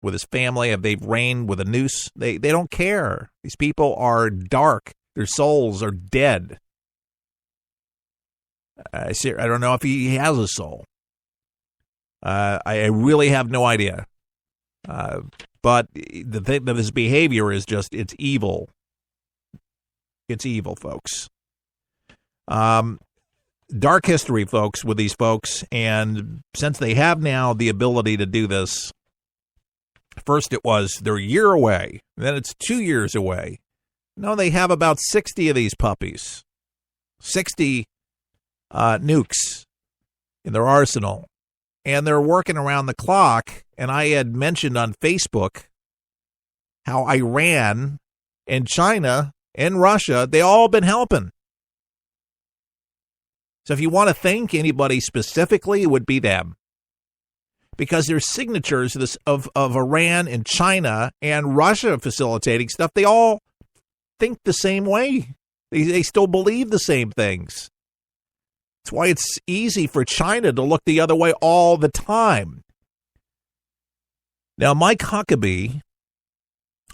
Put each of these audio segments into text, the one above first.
with his family. They've reigned with a noose. They don't care. These people are dark. Their souls are dead. I don't know if he has a soul. I really have no idea. But the thing that his behavior is just, it's evil. It's evil, folks. Dark history, folks, with these folks. And since they have now the ability to do this, first it was they're a year away. Then it's 2 years away. No, they have about 60 of these puppies. 60 nukes in their arsenal. And they're working around the clock. And I had mentioned on Facebook how Iran and China and Russia, they all been helping. So if you want to thank anybody specifically, it would be them. Because their signatures of Iran and China and Russia facilitating stuff, they all think the same way. They still believe the same things. That's why it's easy for China to look the other way all the time. Now, Mike Huckabee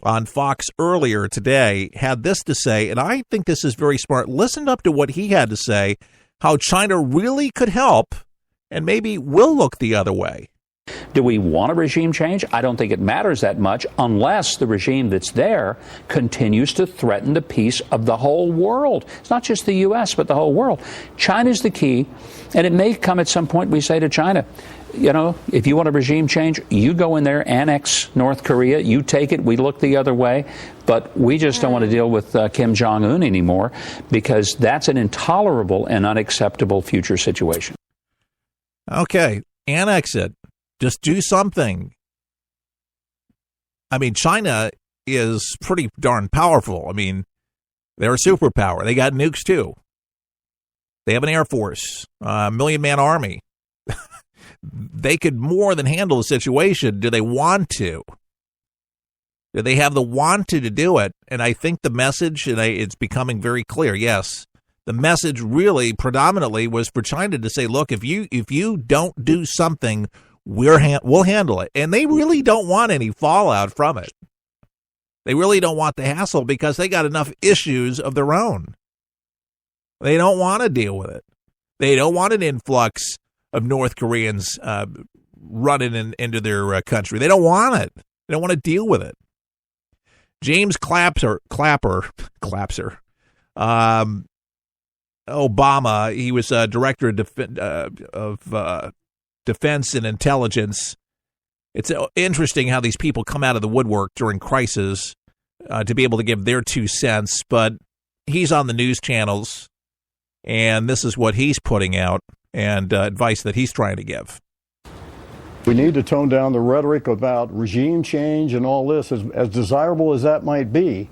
on Fox earlier today had this to say, and I think this is very smart. Listen up to what he had to say, how China really could help and maybe will look the other way. Do we want a regime change? I don't think it matters that much unless the regime that's there continues to threaten the peace of the whole world. It's not just the U.S., but the whole world. China's the key, and it may come at some point we say to China, you know, if you want a regime change, you go in there, annex North Korea, you take it, we look the other way. But we just don't want to deal with Kim Jong Un anymore because that's an intolerable and unacceptable future situation. Okay, annex it. Just do something. I mean, China is pretty darn powerful. I mean, they're a superpower. They got nukes, too. They have an air force, a million-man army. They could more than handle the situation. Do they want to? Do they have the want to do it? And I think the message, and it's becoming very clear, yes, the message really predominantly was for China to say, look, if you don't do something, we'll handle it. And they really don't want any fallout from it. They really don't want the hassle because they got enough issues of their own. They don't want to deal with it. They don't want an influx of North Koreans running into their country. They don't want it. They don't want to deal with it. James Clapper, Obama, he was director of Defense and Intelligence. It's interesting how these people come out of the woodwork during crisis to be able to give their 2 cents, but he's on the news channels, and this is what he's putting out and advice that he's trying to give. We need to tone down the rhetoric about regime change and all this, as desirable as that might be.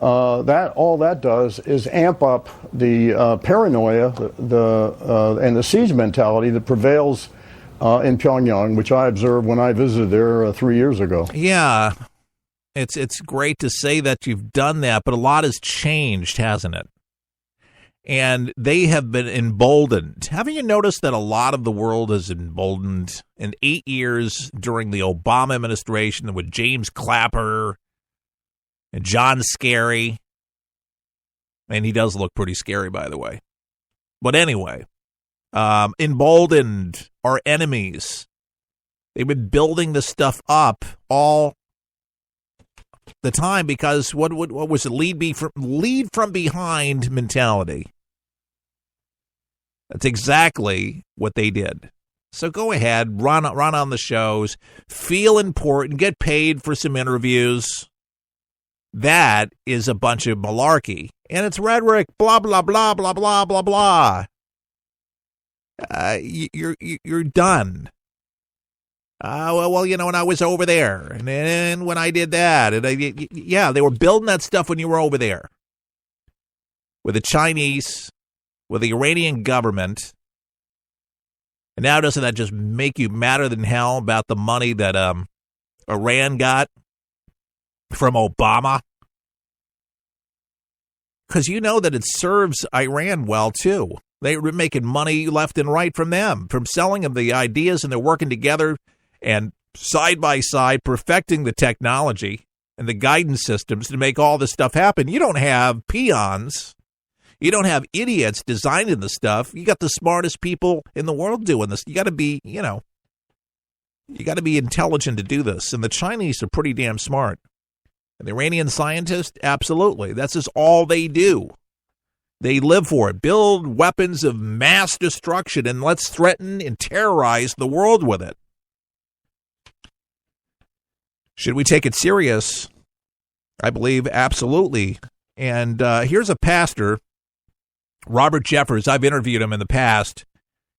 All that does is amp up the paranoia and the siege mentality that prevails in Pyongyang, which I observed when I visited there 3 years ago. Yeah, it's great to say that you've done that, but a lot has changed, hasn't it? And they have been emboldened. Haven't you noticed that a lot of the world is emboldened in 8 years during the Obama administration with James Clapper and John Scary? And he does look pretty scary, by the way. But anyway, emboldened our enemies. They've been building this stuff up all the time because what was the lead from behind mentality? That's exactly what they did. So go ahead, run on the shows, feel important, get paid for some interviews. That is a bunch of malarkey, and it's rhetoric. Blah blah blah blah blah blah blah. You're done. Well, you know, when I was over there, and then when I did that, and they were building that stuff when you were over there with the Chinese, with the Iranian government. And now doesn't that just make you madder than hell about the money that Iran got from Obama? Because you know that it serves Iran well, too. They're making money left and right from them, from selling them the ideas, and they're working together and side by side, perfecting the technology and the guidance systems to make all this stuff happen. You don't have peons. You don't have idiots designing the stuff. You got the smartest people in the world doing this. You got to be, you got to be intelligent to do this. And the Chinese are pretty damn smart. And the Iranian scientists, absolutely. That's just all they do. They live for it. Build weapons of mass destruction and let's threaten and terrorize the world with it. Should we take it serious? I believe absolutely. And here's a pastor, Robert Jeffers. I've interviewed him in the past.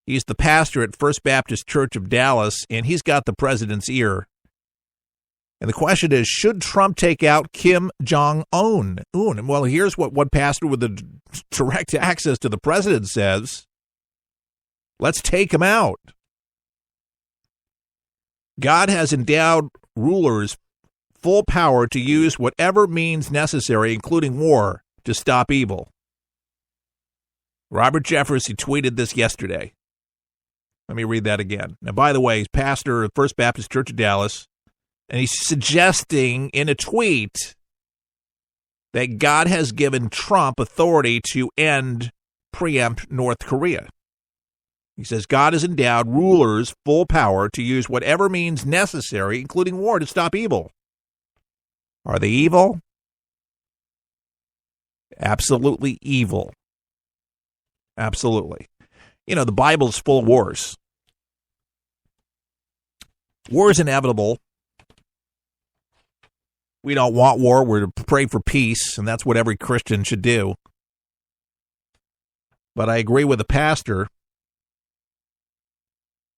He's the pastor at First Baptist Church of Dallas, and he's got the president's ear. And the question is, should Trump take out Kim Jong Un? Well, here's what one pastor with the direct access to the president says. Let's take him out. God has endowed rulers full power to use whatever means necessary, including war, to stop evil. Robert Jeffers, he tweeted this yesterday. Let me read that again. Now, by the way, he's pastor of First Baptist Church of Dallas, and he's suggesting in a tweet that God has given Trump authority to preempt North Korea. He says God has endowed rulers full power to use whatever means necessary, including war, to stop evil. Are they evil? Absolutely evil. Absolutely. The Bible's full of wars. War is inevitable. We don't want war. We're to pray for peace, and that's what every Christian should do. But I agree with the pastor.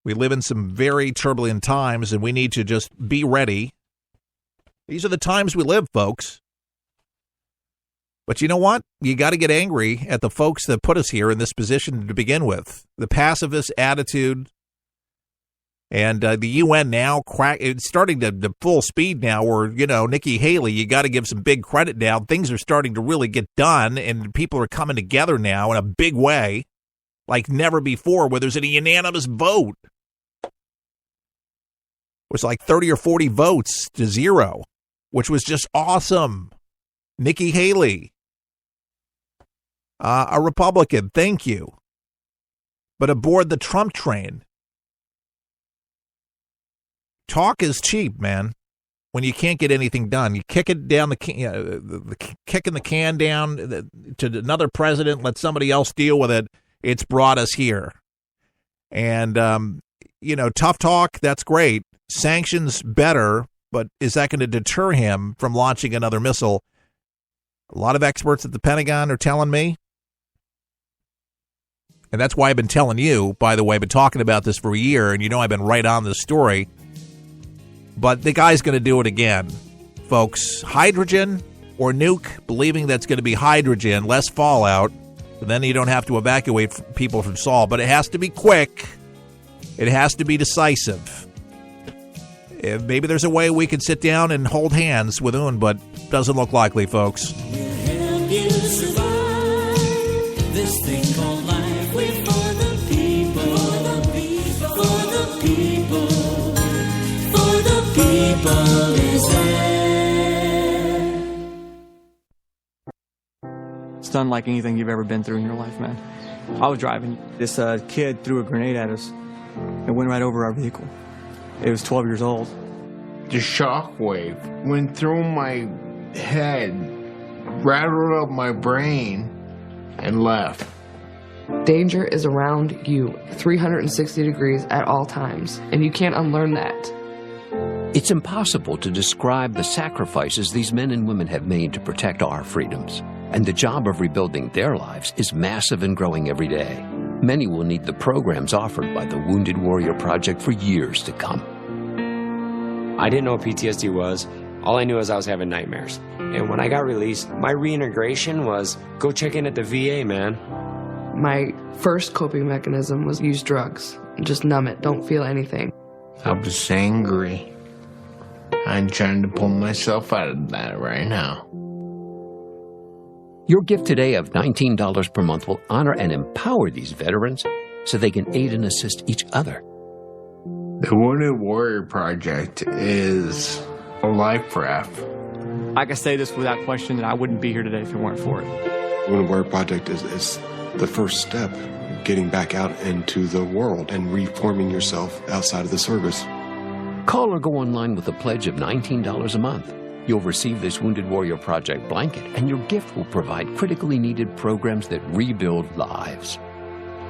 We live in some very turbulent times, and we need to just be ready. These are the times we live, folks. But you know what? You got to get angry at the folks that put us here in this position to begin with. The pacifist attitude. And the UN now, it's starting to full speed now where, Nikki Haley, you got to give some big credit now. Things are starting to really get done, and people are coming together now in a big way, like never before, where there's a unanimous vote. It was like 30 or 40 votes to 0, which was just awesome. Nikki Haley, a Republican, thank you. But aboard the Trump train. Talk is cheap, man. When you can't get anything done, you kick it down kicking the can down to another president. Let somebody else deal with it. It's brought us here, and tough talk. That's great. Sanctions better, but is that going to deter him from launching another missile? A lot of experts at the Pentagon are telling me, and that's why I've been telling you. By the way, I've been talking about this for a year, and I've been right on this story. But the guy's going to do it again, folks. Hydrogen or nuke, believing that's going to be hydrogen, less fallout. But then you don't have to evacuate people from Seoul. But it has to be quick. It has to be decisive. Maybe there's a way we can sit down and hold hands with Un, but doesn't look likely, folks. We'll help you survive this thing called life. We're for the people, for the people, for the people. People is there. It's unlike anything you've ever been through in your life, man. I was driving. This kid threw a grenade at us and went right over our vehicle. It was 12 years old. The shockwave went through my head, rattled up my brain, and left. Danger is around you 360 degrees at all times, and you can't unlearn that. It's impossible to describe the sacrifices these men and women have made to protect our freedoms. And the job of rebuilding their lives is massive and growing every day. Many will need the programs offered by the Wounded Warrior Project for years to come. I didn't know what PTSD was. All I knew was I was having nightmares. And when I got released, my reintegration was go check in at the VA, man. My first coping mechanism was use drugs. Just numb it. Don't feel anything. I was angry. I'm trying to pull myself out of that right now. Your gift today of $19 per month will honor and empower these veterans so they can aid and assist each other. The Wounded Warrior Project is a life raft. I can say this without question that I wouldn't be here today if it weren't for it. Wounded Warrior Project is the first step, getting back out into the world and reforming yourself outside of the service. Call or go online with a pledge of $19 a month. You'll receive this Wounded Warrior Project blanket, and your gift will provide critically needed programs that rebuild lives.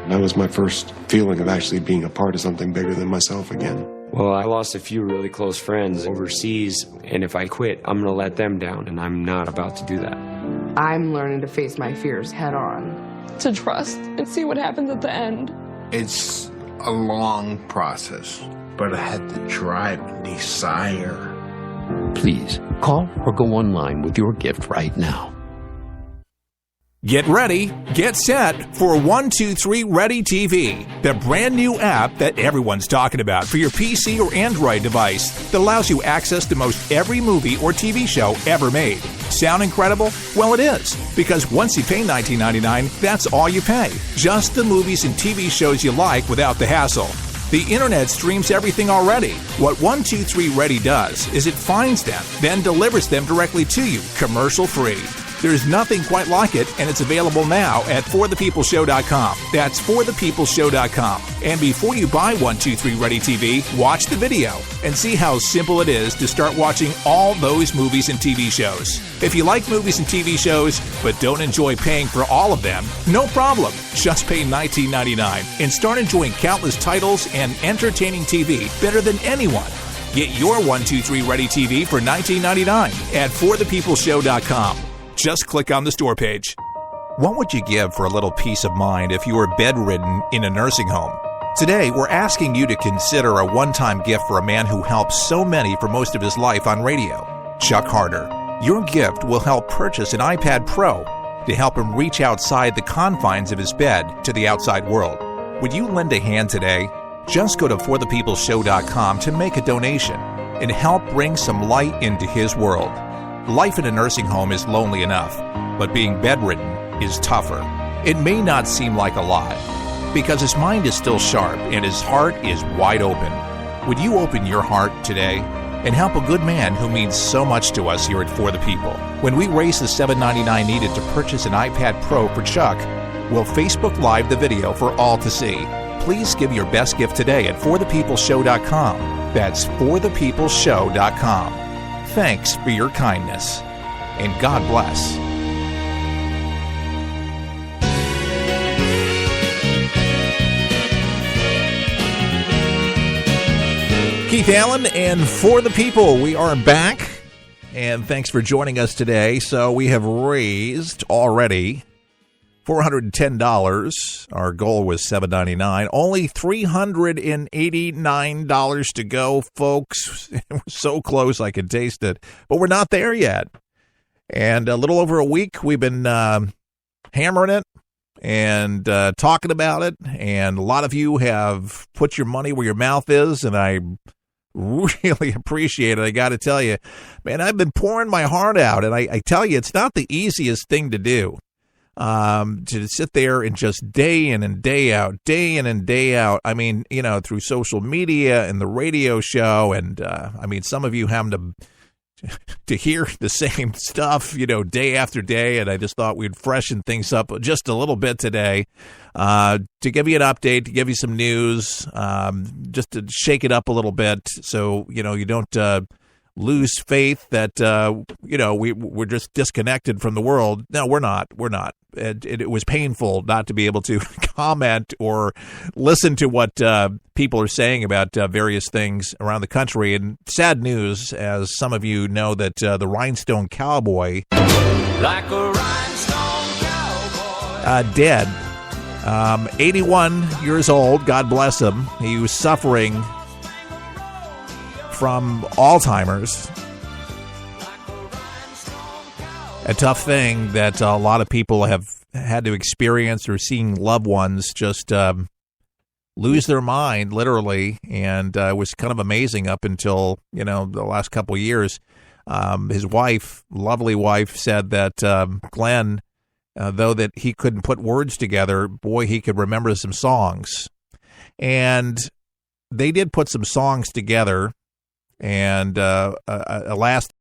That was my first feeling of actually being a part of something bigger than myself again. Well, I lost a few really close friends overseas, and if I quit, I'm going to let them down, and I'm not about to do that. I'm learning to face my fears head on. To trust and see what happens at the end. It's a long process, but I had the drive and desire. Please, call or go online with your gift right now. Get ready, get set for 123 Ready TV, the brand new app that everyone's talking about for your PC or Android device that allows you access to most every movie or TV show ever made. Sound incredible? Well, it is, because once you pay $19.99, that's all you pay. Just the movies and TV shows you like without the hassle. The internet streams everything already. What 123 Ready does is it finds them, then delivers them directly to you, commercial-free. There's nothing quite like it, and it's available now at forthepeopleshow.com. That's forthepeopleshow.com. And before you buy 123 Ready TV, watch the video and see how simple it is to start watching all those movies and TV shows. If you like movies and TV shows, but don't enjoy paying for all of them, no problem. Just pay $19.99 and start enjoying countless titles and entertaining TV better than anyone. Get your 123 Ready TV for $19.99 at forthepeopleshow.com. Just click on the store page. What would you give for a little peace of mind if you were bedridden in a nursing home? Today, we're asking you to consider a one-time gift for a man who helped so many for most of his life on radio, Chuck Harder. Your gift will help purchase an iPad Pro to help him reach outside the confines of his bed to the outside world. Would you lend a hand today? Just go to forthepeopleshow.com to make a donation and help bring some light into his world. Life in a nursing home is lonely enough, but being bedridden is tougher. It may not seem like a lot, because his mind is still sharp and his heart is wide open. Would you open your heart today and help a good man who means so much to us here at For the People? When we raise the $7.99 needed to purchase an iPad Pro for Chuck, we'll Facebook Live the video for all to see. Please give your best gift today at forthepeopleshow.com. That's forthepeopleshow.com. Thanks for your kindness, and God bless. Keith Allen and For the People, we are back, and thanks for joining us today. So we have raised already $410. Our goal was $7.99. Only $389 to go, folks. We're so close I can taste it, but we're not there yet. And a little over a week, we've been hammering it and talking about it. And a lot of you have put your money where your mouth is, and I really appreciate it. I got to tell you, man, I've been pouring my heart out, and I tell you, it's not the easiest thing to do. To sit there and just day in and day out, I mean, you know, through social media and the radio show. And, I mean, some of you having to hear the same stuff, you know, day after day. And I just thought we'd freshen things up just a little bit today, to give you an update, to give you some news, just to shake it up a little bit. So, you know, you don't, lose faith that, you know, we're just disconnected from the world. No, we're not. It was painful not to be able to comment or listen to what people are saying about various things around the country. And sad news, as some of you know, that the Rhinestone Cowboy, Like a rhinestone cowboy. Dead, 81 years old, God bless him. He was suffering from Alzheimer's, a tough thing that a lot of people have had to experience, or seeing loved ones just lose their mind, literally. And it was kind of amazing up until, you know, the last couple of years. His wife, lovely wife, said that Glenn, though that he couldn't put words together, boy, he could remember some songs. And they did put some songs together, and a last